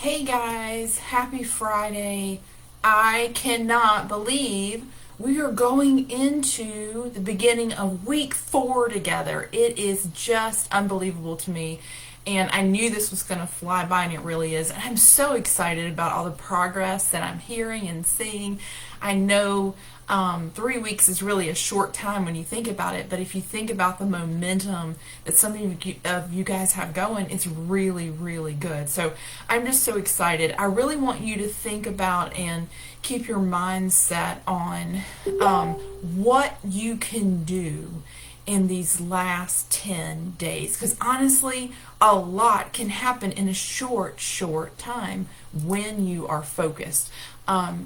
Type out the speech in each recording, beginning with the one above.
Hey guys, happy Friday. I cannot believe we are going into the beginning of week 4 together. It is just unbelievable to me. And I knew this was going to fly by, and it really is. And I'm so excited about all the progress that I'm hearing and seeing. I know 3 weeks is really a short time when you think about it, but if you think about the momentum that some of you guys have going, it's really, really good. So I'm just so excited. I really want you to think about and keep your mind set on what you can do in these last 10 days, because honestly a lot can happen in a short time when you are focused.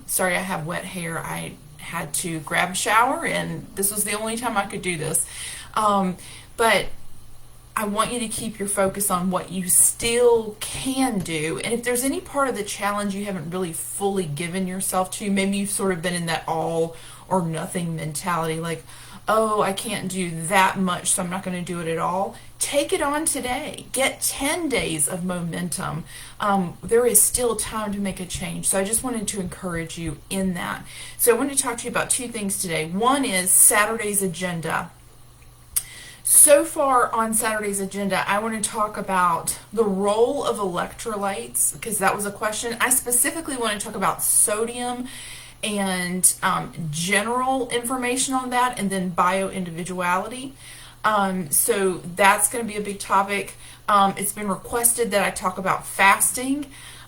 Sorry, I have wet hair. I had to grab a shower, and this was the only time I could do this. But I want you to keep your focus on what you still can do. And if there's any part of the challenge you haven't really fully given yourself to, maybe you've sort of been in that all or nothing mentality, like, oh, I can't do that much, so I'm not going to do it at all. Take it on today. Get 10 days of momentum. There is still time to make a change. So I just wanted to encourage you in that. So I wanted to talk to you about two things today. One is Saturday's agenda. So far on Saturday's agenda, I want to talk about the role of electrolytes, because that was a question. I specifically want to talk about sodium and general information on that, and then bio-individuality. So that's going to be a big topic. It's been requested that I talk about fasting.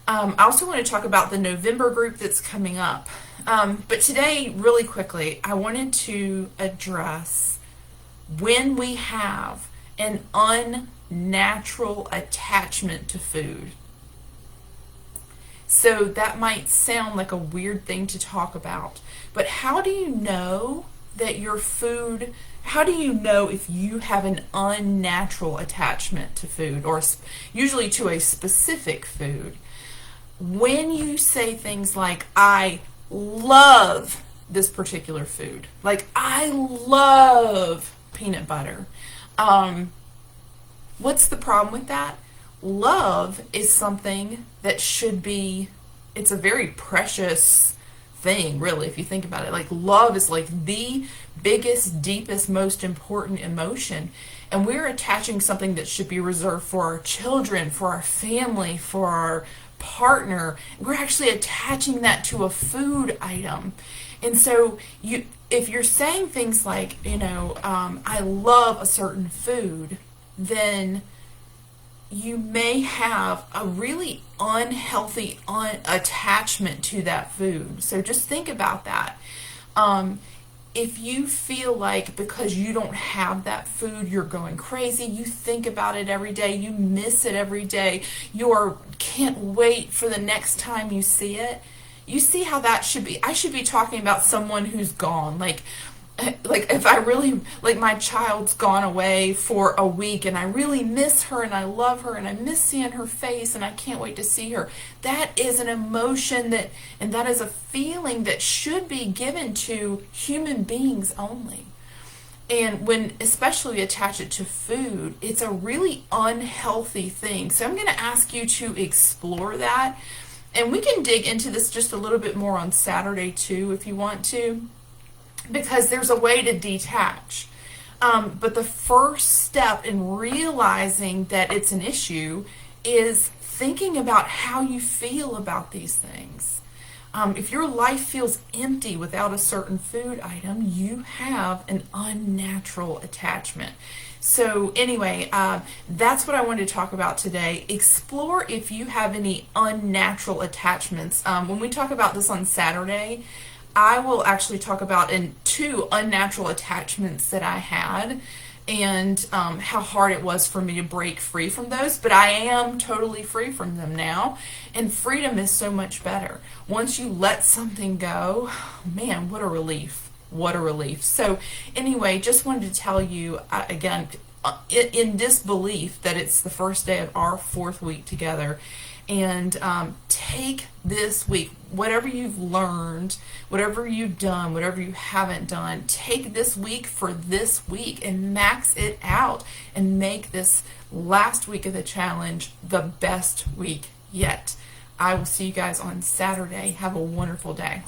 I also want to talk about the November group that's coming up. But today, really quickly, I wanted to address when we have an unnatural attachment to food. So that might sound like a weird thing to talk about, but how do you know that your food, how do you know if you have an unnatural attachment to food, or usually to a specific food? When you say things like, I love this particular food, like I love peanut butter, what's the problem with that? Love is something that should be, it's a very precious thing, really, if you think about it. Like, love is like the biggest, deepest, most important emotion. And we're attaching something that should be reserved for our children, for our family, for our partner. We're actually attaching that to a food item. And so if you're saying things like, I love a certain food, then you may have a really unhealthy attachment to that food. So just think about that. If you feel like because you don't have that food, you're going crazy, you think about it every day, you miss it every day, can't wait for the next time you see it, you see how that should be. I should be talking about someone who's gone. Like if I really, like, my child's gone away for a week and I really miss her and I love her and I miss seeing her face and I can't wait to see her. That is an emotion and that is a feeling that should be given to human beings only. And when especially we attach it to food, it's a really unhealthy thing. So I'm going to ask you to explore that. And we can dig into this just a little bit more on Saturday too if you want to, because there's a way to detach. But the first step in realizing that it's an issue is thinking about how you feel about these things. If your life feels empty without a certain food item, you have an unnatural attachment. So anyway, that's what I wanted to talk about today. Explore if you have any unnatural attachments. When we talk about this on Saturday, I will actually talk about two unnatural attachments that I had, and how hard it was for me to break free from those. But I am totally free from them now, and freedom is so much better. Once you let something go, man, what a relief. What a relief. So anyway, just wanted to tell you, again, in disbelief that it's the first day of our 4th week together. And take this week, whatever you've learned, whatever you've done, whatever you haven't done, take this week for this week and max it out and make this last week of the challenge the best week yet. I will see you guys on Saturday. Have a wonderful day.